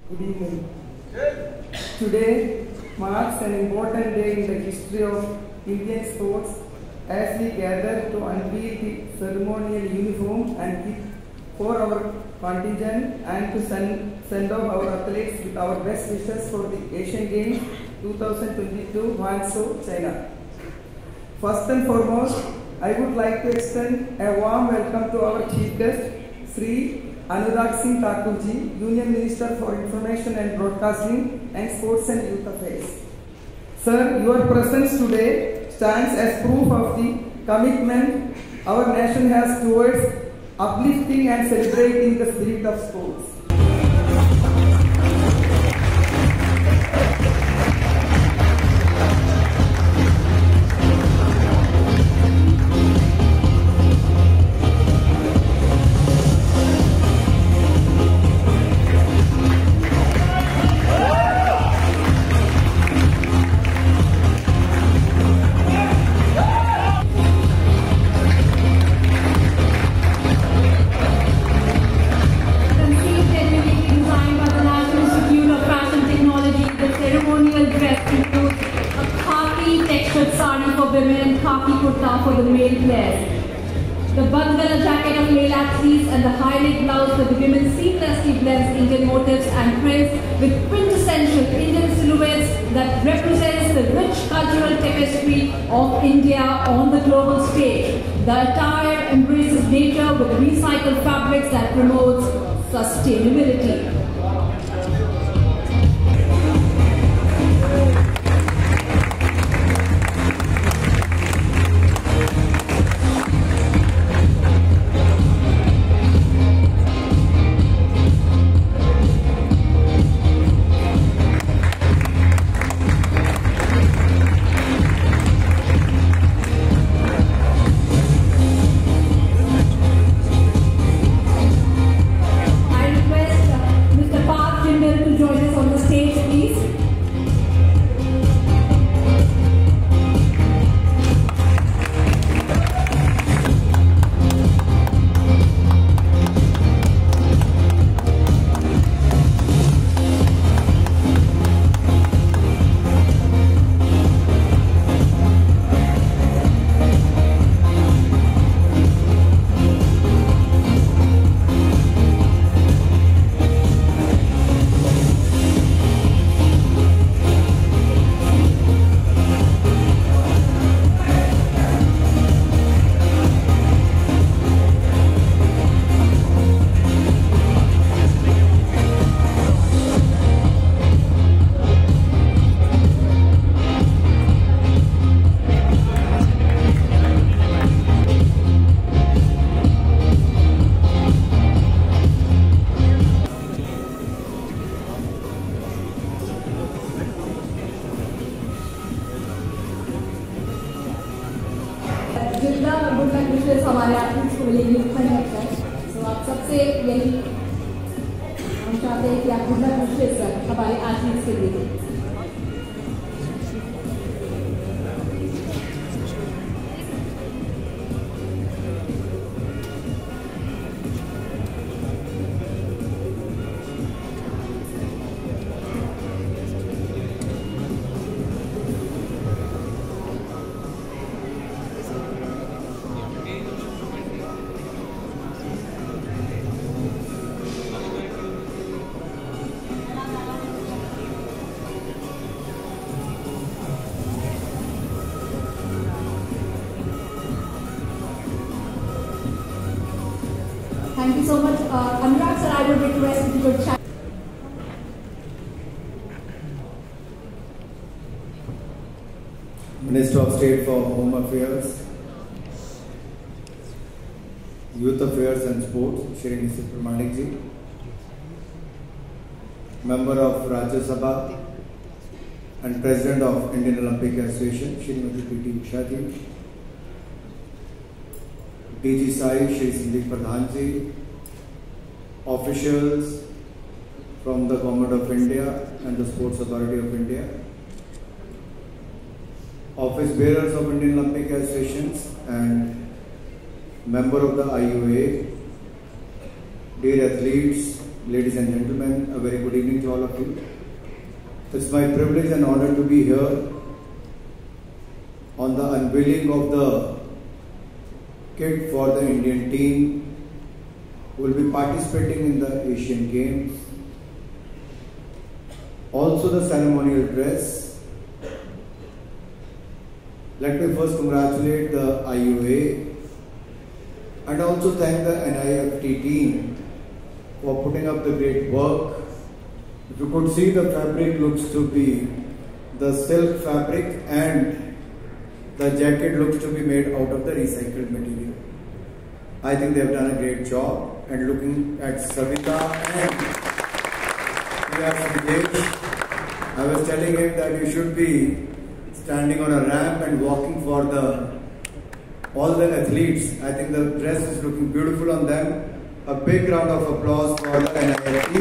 Good evening. Today marks an important day in the history of Indian sports as we gather to unveil the ceremonial uniform and kit for our contingent and to send off our athletes with our best wishes for the Asian Games 2022 Guangzhou, China. First and foremost, I would like to extend a warm welcome to our chief guest, Sri Anurag Singh Thakurji, Union Minister for Information and Broadcasting and Sports and Youth Affairs. Sir, your presence today stands as proof of the commitment our nation has towards uplifting and celebrating the spirit of sports. For the male players. The Bandhgala jacket of male athletes and the high-neck blouse for the women seamlessly blends Indian motifs and prints with quintessential Indian silhouettes that represents the rich cultural tapestry of India on the global stage. The attire embraces nature with recycled fabrics that promotes sustainability. जितना good luck विशेष हमारे athletes को मिलेंगे तो आप सबसे यही हम चाहते हैं कि आप गुड लक विशेष हमारे एथलीट्स के लिए Thank you so much. Anurag sir, I would request if you could chat. Minister of State for Home Affairs, Youth Affairs and Sports, Shri Nisir Pramanik ji, Member of Rajya Sabha and President of Indian Olympic Association, Shrimati P.T. Usha ji, DG Sai, Shri Sandeep Pradhan ji, officials from the Government of India and the Sports Authority of India, office bearers of Indian Olympic Associations and member of the IUA, dear athletes, ladies and gentlemen, a very good evening to all of you. It's my privilege and honor to be here on the unveiling of the kit for the Indian team who will be participating in the Asian Games. Also the ceremonial dress. Let me first congratulate the IUA and also thank the NIFT team for putting up the great work. If you could see, the fabric looks to be the silk fabric and the jacket looks to be made out of the recycled material. I think they have done a great job. And looking at Savita and I was telling him that you should be standing on a ramp and walking for all the athletes. I think the dress is looking beautiful on them. A big round of applause for the NIFT.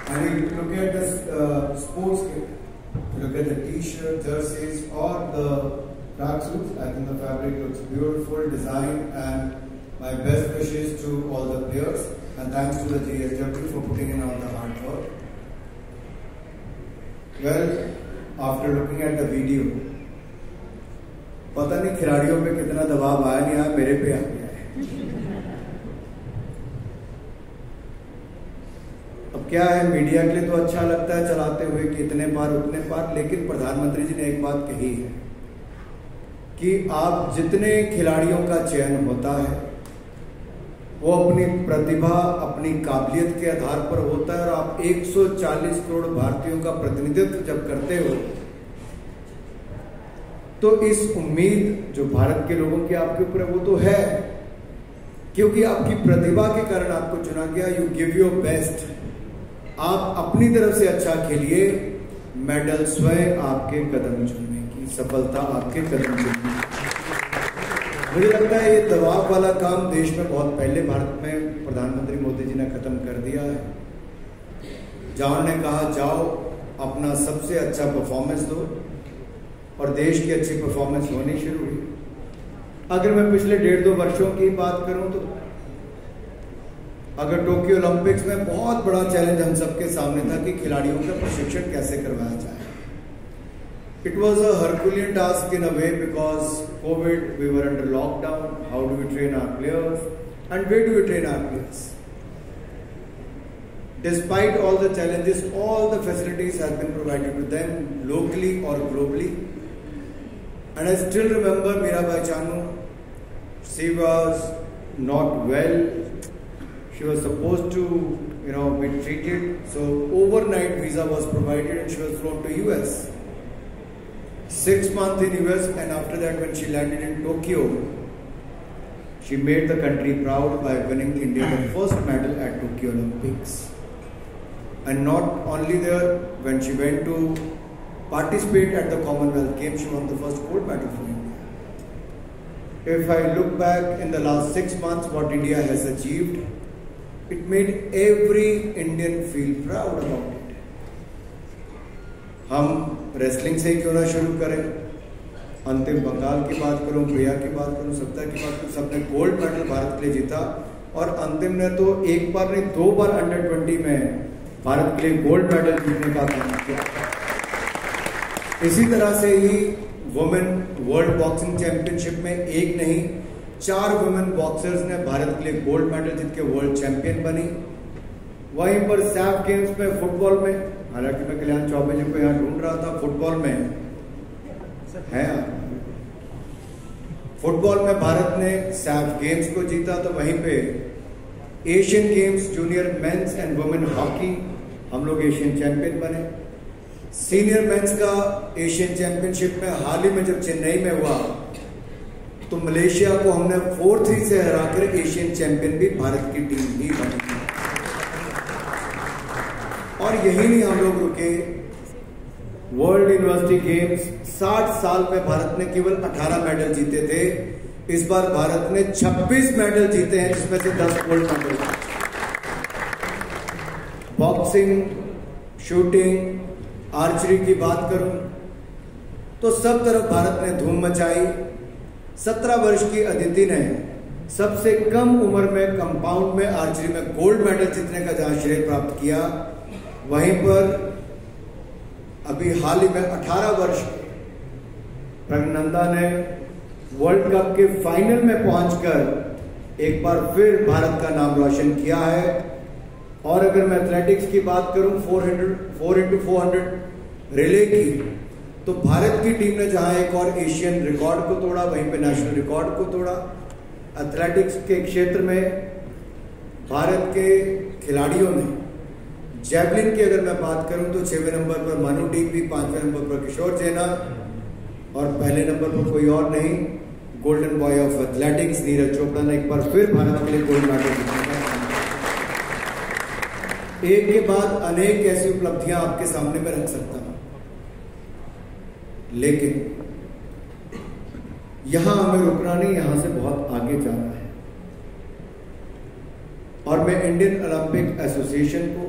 And if you look at the sports kit, look at the t-shirt, jerseys or the tracksuits, I think the fabric looks beautiful, design, and my best wishes to all the players and thanks to the GSW for putting in all the hard work. Well, after looking at the video, पता नहीं खिलाड़ियों पे कितना दबाव आया नहीं आया, मेरे पे आ गया है। अब क्या है, मीडिया के लिए तो अच्छा लगता है चलाते हुए कि इतने पार उतने पार, लेकिन प्रधानमंत्री जी ने एक बात कही है कि आप जितने खिलाड़ियों का चयन होता है वो अपनी प्रतिभा, अपनी काबिलियत के आधार पर होता है और आप 140 करोड़ भारतीयों का प्रतिनिधित्व जब करते हो तो इस उम्मीद जो भारत के लोगों की आपके ऊपर है वो तो है, क्योंकि आपकी प्रतिभा के कारण आपको चुना गया। यू गिव योर बेस्ट, आप अपनी तरफ से अच्छा खेलिए, मेडल स्वयं आपके कदम चुनने की, सफलता आपके कदम चुनने की। मुझे लगता है ये दबाव वाला काम देश में बहुत पहले भारत में प्रधानमंत्री मोदी जी ने खत्म कर दिया है। जहां ने कहा जाओ अपना सबसे अच्छा परफॉर्मेंस दो और देश की अच्छी परफॉर्मेंस होनी शुरू हुई। अगर मैं पिछले 1.5-2 वर्षों की बात करूं तो अगर टोक्यो ओलंपिक्स में बहुत बड़ा चैलेंज हम सबके सामने था कि खिलाड़ियों का प्रशिक्षण कैसे करवाया जाए। It was a Herculean task in a way because COVID, we were under lockdown. How do we train our players and where do we train our players? Despite all the challenges, all the facilities have been provided to them locally or globally. And I still remember Mirabai Chanu, she was not well. She was supposed to, be treated. So overnight visa was provided and she was flown to US. 6 months in US, and after that when she landed in Tokyo, she made the country proud by winning India the first medal at Tokyo Olympics. And not only there, when she went to participate at the Commonwealth Games, she won the first gold medal for India. If I look back in the last 6 months what India has achieved, it made every Indian feel proud about it. हम wrestling से ही क्यों ना शुरू करें, अंतिम बंगाल की बात करूं, प्रिया की बात करूं, सप्ताह की बात करूं, सबने गोल्ड मेडल भारत के लिए जीता और अंतिम ने तो एक बार नहीं 2 बार अंडर 20 में भारत के लिए गोल्ड मेडल जीतने का काम किया। इसी तरह से ही वुमेन वर्ल्ड बॉक्सिंग चैंपियनशिप में एक नहीं 4 वुमेन बॉक्सर्स ने भारत के लिए गोल्ड मेडल जीत के वर्ल्ड चैंपियन बनी। वहीं पर सैफ गेम्स में फुटबॉल में, हालांकि मैं कल्याण चौबे जी को यहाँ ढूंढ रहा था, फुटबॉल में है, फुटबॉल में भारत ने सैफ गेम्स को जीता। तो वहीं पे Asian games junior mains and women hockey हम लोग एशियन चैंपियन बने। सीनियर मेंस का एशियन चैंपियनशिप में हाल ही में जब चेन्नई में हुआ तो मलेशिया को हमने 4-3 से हराकर एशियन चैंपियन भी भारत की टीम ही बनी। और यही नहीं हम लोग रुके, वर्ल्ड यूनिवर्सिटी गेम्स 60 साल में भारत ने केवल 18 मेडल जीते थे, इस बार भारत ने 26 मेडल जीते हैं जिसमें से 10 gold medal. Boxing, shooting, archery की बात करूं तो सब तरफ भारत ने धूम मचाई। 17 वर्ष की अदिति ने सबसे कम उम्र में कंपाउंड में आर्चरी में गोल्ड मेडल जीतने का जहां श्रेय प्राप्त किया, वहीं पर अभी हाल ही में 18 वर्ष प्रज्ञानंदा ने वर्ल्ड कप के फाइनल में पहुंचकर एक बार फिर भारत का नाम रोशन किया है। और अगर मैं एथलेटिक्स की बात करूं 4x400 रिले की, तो भारत की टीम ने जहां एक और एशियन रिकॉर्ड को तोड़ा, वहीं पे नेशनल रिकॉर्ड को तोड़ा। एथलेटिक्स के क्षेत्र में भारत के खिलाड़ियों ने जैवलिन की अगर मैं बात करूं तो 6वें नंबर पर मनु टीपी, 5वें नंबर पर किशोर जेना और पहले नंबर पर कोई और नहीं, golden boy of athletics Neeraj Chopra ने एक बार फिर भारत के लिए गोल्ड मेडल जीता। एक के बाद अनेक ऐसी उपलब्धियां आपके सामने में रख सकता हूं, लेकिन यहां हमें रुकना नहीं, यहां से बहुत आगे जाना है। और मैं इंडियन ओलंपिक एसोसिएशन को,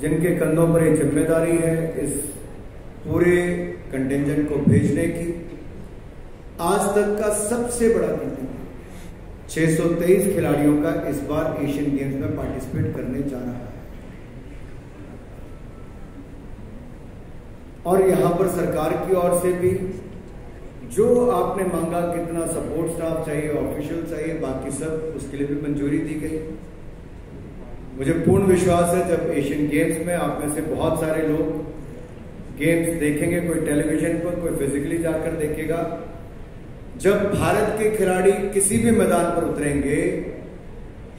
जिनके कंधों पर एक जिम्मेदारी है इस पूरे कंटिंजेंट को भेजने की, आज तक का सबसे बड़ा कंटिंजेंट 623 खिलाड़ियों का इस बार एशियन गेम्स में पार्टिसिपेट करने जा रहा है। और यहां पर सरकार की ओर से भी जो आपने मांगा, कितना सपोर्ट स्टाफ चाहिए, ऑफिशियल चाहिए, बाकी सब उसके लिए भी मंजूरी दी गई। मुझे पूर्ण विश्वास है जब एशियन गेम्स में आप में से बहुत सारे लोग गेम्स देखेंगे, कोई टेलीविजन पर, कोई फिजिकली जाकर देखेगा, जब भारत के खिलाड़ी किसी भी मैदान पर उतरेंगे,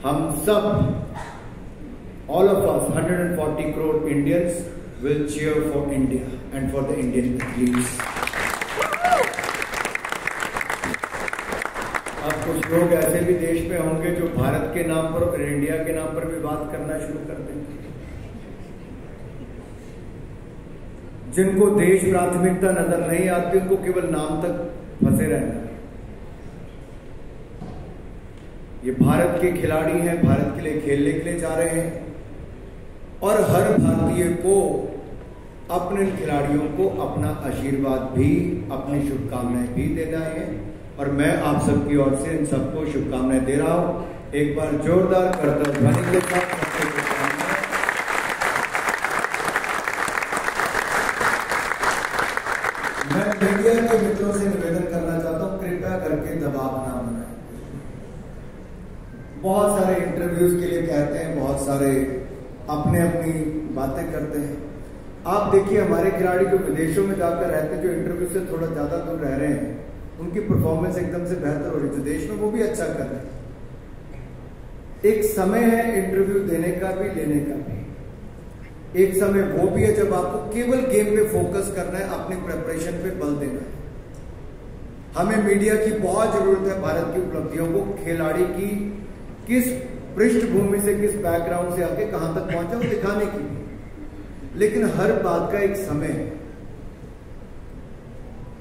हम सब, all of us 140 crore Indians will cheer for India and for the Indian athletes. अब कुछ लोग ऐसे भी देश में होंगे जो भारत के नाम पर और इंडिया के नाम पर भी बात करना शुरू कर देंगे, जिनको देश प्राथमिकता नजर नहीं आती, उनको केवल नाम तक फंसे रहना। ये भारत के खिलाड़ी हैं, भारत के लिए खेलने के लिए जा रहे हैं, और हर भारतीय को, अपने खिलाड़ियों को अपना आशीर्वाद भी, अपनी शुभकामनाएं भी देना है। और मैं आप सबकी ओर से इन सबको शुभकामनाएं दे रहा हूं। एक बार जोरदार करतब ध्वनि के साथ सबको शुभकामनाएं। मैं मीडिया के मित्रों से निवेदन करना चाहता हूं, कृपया करके दबाव ना बनाएं। बहुत सारे इंटरव्यूज के लिए कहते हैं, बहुत सारे अपने अपनी बातें करते हैं। आप देखिए हमारे खिलाड़ी जो विदेशों में जाकर रहते हैं, जो इंटरव्यू से थोड़ा ज्यादा दूर रह रहे हैं, उनकी परफॉर्मेंस एकदम से बेहतर हो रही है। जो देश में वो भी अच्छा कर रहे हैं। एक समय है इंटरव्यू देने का भी, लेने का भी। एक समय वो भी है जब आपको केवल गेम पे फोकस करना है, अपनी प्रिपरेशन पे बल देना है। हमें मीडिया की बहुत जरूरत है भारत की उपलब्धियों को, खिलाड़ी की किस पृष्ठभूमि से, किस बैकग्राउंड से आके कहां तक पहुंचा, वो दिखाने की। लेकिन हर बात का एक समय है।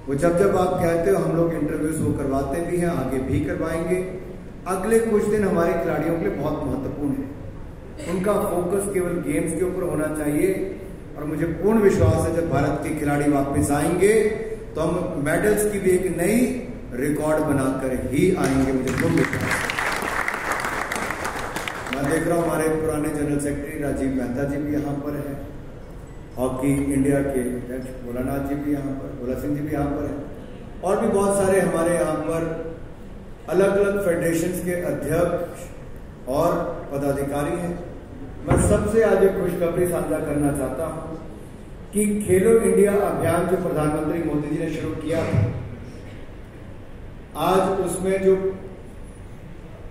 वो जब आप कहते हो, हम लोग इंटरव्यूज वो करवाते भी हैं, आगे भी करवाएंगे। अगले कुछ दिन हमारे खिलाड़ियों के लिए बहुत महत्वपूर्ण है। उनका फोकस केवल गेम्स के ऊपर होना चाहिए। और मुझे पूर्ण विश्वास है जब भारत के खिलाड़ी वापस आएंगे तो हम मेडल्स की भी एक नई रिकॉर्ड बनाकर ही आएंगे, मुझे पूर्ण विश्वास है। मैं देख रहा हूं हमारे पुराने जनरल सेक्रेटरी राजीव मेहता जी भी यहाँ पर हैं, हॉकी इंडिया के अध्यक्ष भोलानाथ जी भी यहाँ पर, भोला सिंह जी भी यहाँ पर हैं, और भी बहुत सारे हमारे यहाँ पर अलग अलग फेडरेशंस के अध्यक्ष और पदाधिकारी हैं। मैं सबसे आज एक खुशखबरी साझा करना चाहता हूँ कि खेलो इंडिया अभियान जो प्रधानमंत्री मोदी जी ने शुरू किया था, आज उसमें जो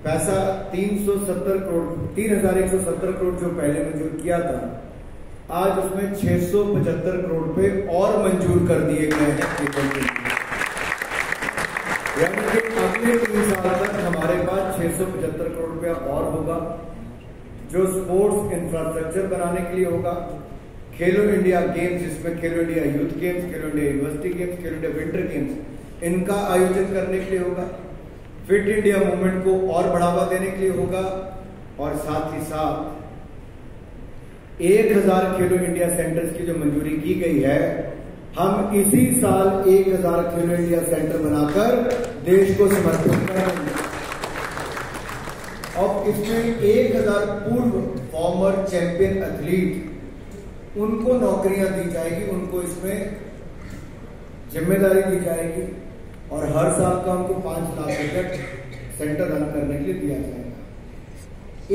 पैसा 3,170 करोड़ जो पहले मंजूर किया था, आज उसमें 675 करोड़ रुपए और मंजूर कर दिए गए हैं। यानी कि अगले 3 साल तक हमारे पास 675 करोड़ रुपया और होगा, जो स्पोर्ट्स इंफ्रास्ट्रक्चर बनाने के लिए होगा। खेलो इंडिया गेम्स, जिसमें खेलो इंडिया यूथ गेम्स, खेलो इंडिया यूनिवर्सिटी गेम्स, खेलो इंडिया विंटर गेम्स, इनका आयोजन करने के लिए होगा। फिट इंडिया मूवमेंट को और बढ़ावा देने के लिए होगा। और साथ ही साथ 1000 खेलो इंडिया सेंटर्स की जो मंजूरी की गई है, हम इसी साल 1000 खेलो इंडिया सेंटर बनाकर देश को समर्पित करेंगे। और इसमें 1000 पूर्व फॉर्मर चैंपियन एथलीट, उनको नौकरियां दी जाएगी, उनको इसमें जिम्मेदारी दी जाएगी और हर साल का उनको 5 लाख रुपये सेंटर रन करने के लिए दिया जाएगा।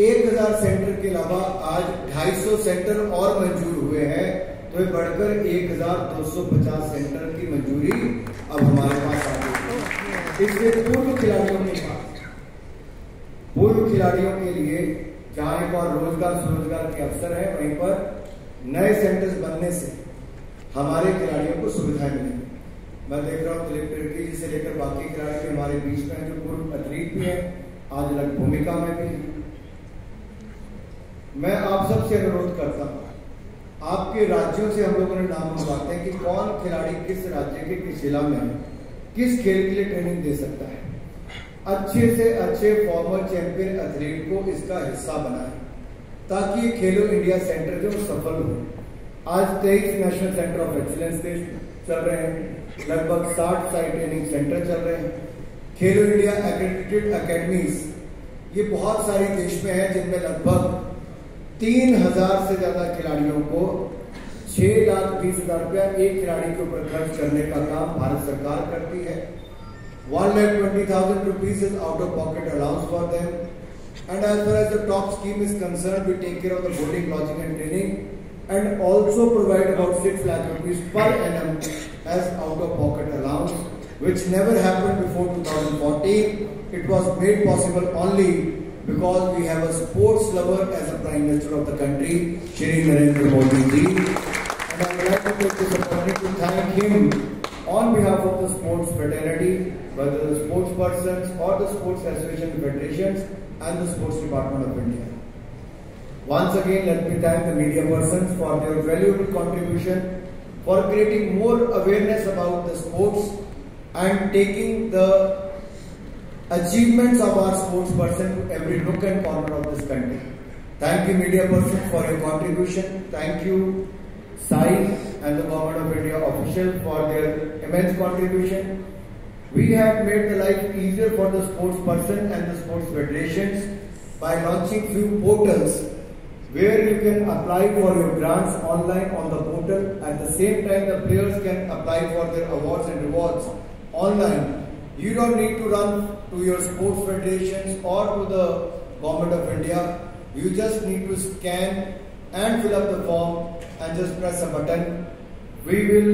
1000 सेंटर के अलावा आज 250 सेंटर और मंजूर हुए हैं, तो ये बढ़कर 1250 सेंटर की मंजूरी अब हमारे पास आ गई है। इससे पूर्व खिलाड़ियों के लिए जहां एक और रोजगार के अवसर है, वहीं पर नए सेंटर्स बनने से हमारे खिलाड़ियों को सुविधाएं मिलेंगी। मैं देख रहा हूँ दिलीप तिर्की जी से लेकर बाकी खिलाड़ी भी हमारे बीच में जो पूर्व एथलीट भी है, आज अलग भूमिका में भी। मैं आप सबसे अनुरोध करता हूँ, आपके राज्यों से हम लोगों ने नाम मंगवाते हैं कि कौन खिलाड़ी किस राज्य के किस जिला में किस खेल के लिए ट्रेनिंग दे सकता है। अच्छे से अच्छे फॉर्मर चैंपियन एथलीट को इसका हिस्सा बनाए ताकि खेलो इंडिया सेंटर जो सफल हो। आज 23 नेशनल सेंटर ऑफ एक्सीलेंस चल रहे हैं, लगभग 60 साइट ट्रेनिंग सेंटर चल रहे हैं। खेलो इंडिया एक्रेडिटेड अकेडमीज ये बहुत सारी देश में है, जिनमें लगभग 3000 से ज्यादा खिलाड़ियों को 6,20,000 रुपया एक खिलाड़ी के ऊपर खर्च करने का काम भारत सरकार करती है। 1,20,000 rupees is out of pocket allowance for them, and as far as the top scheme is concerned, we take care of the boarding, lodging and training, and also provide about 6 lakh rupees per annum as out of pocket allowance, which never happened before 2014. It was made possible only because we have a sports lover as a Prime Minister of the country, Shri Narendra Modi ji, and I would like to take this opportunity to thank him on behalf of the sports fraternity, whether the sports persons or the sports association federations and the sports department of India. Once again, let me thank the media persons for their valuable contribution for creating more awareness about the sports and taking the achievements of our sports person to every nook and corner of this country. Thank you, media persons, for your contribution. Thank you, Sai and the Government of India official for their immense contribution. We have made the life easier for the sports person and the sports federations by launching few portals where you can apply for your grants online on the portal. At the same time, the players can apply for their awards and rewards online. You don't need to run to your sports federations or to the Government of India. You just need to scan and fill up the form and just press a button. We will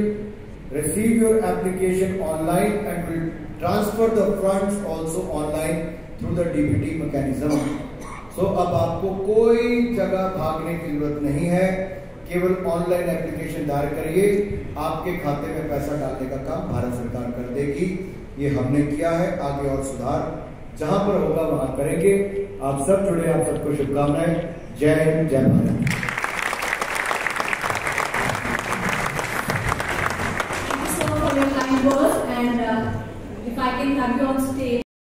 receive your application online and will transfer the funds also online through the DBT mechanism. So अब आपको कोई जगह भागने की जरूरत नहीं है, केवल ऑनलाइन एप्लीकेशन दायर करिए, आपके खाते में पैसा डालने का काम भारत सरकार कर देगी। ये हमने किया है, आगे और सुधार जहां पर होगा वहां करेंगे। आप सब जुड़े, आप सबको शुभकामनाएं। जय हिंद, जय Bharat. Thank you so much for your kind words, and if I can have you on stage.